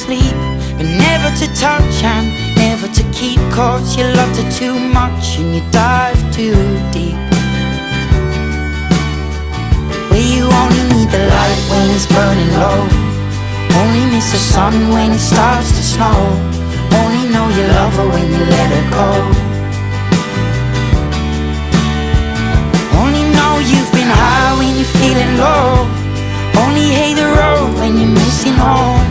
sleep, but never to touch and never to keep. 'Cause you loved her too much and you dive too deep. Where you only need the light when it's burning low, only miss the sun when it starts to snow, only know you love her when you let her go. Only know you've been high when you're feeling low, only hate the road when you're missing home.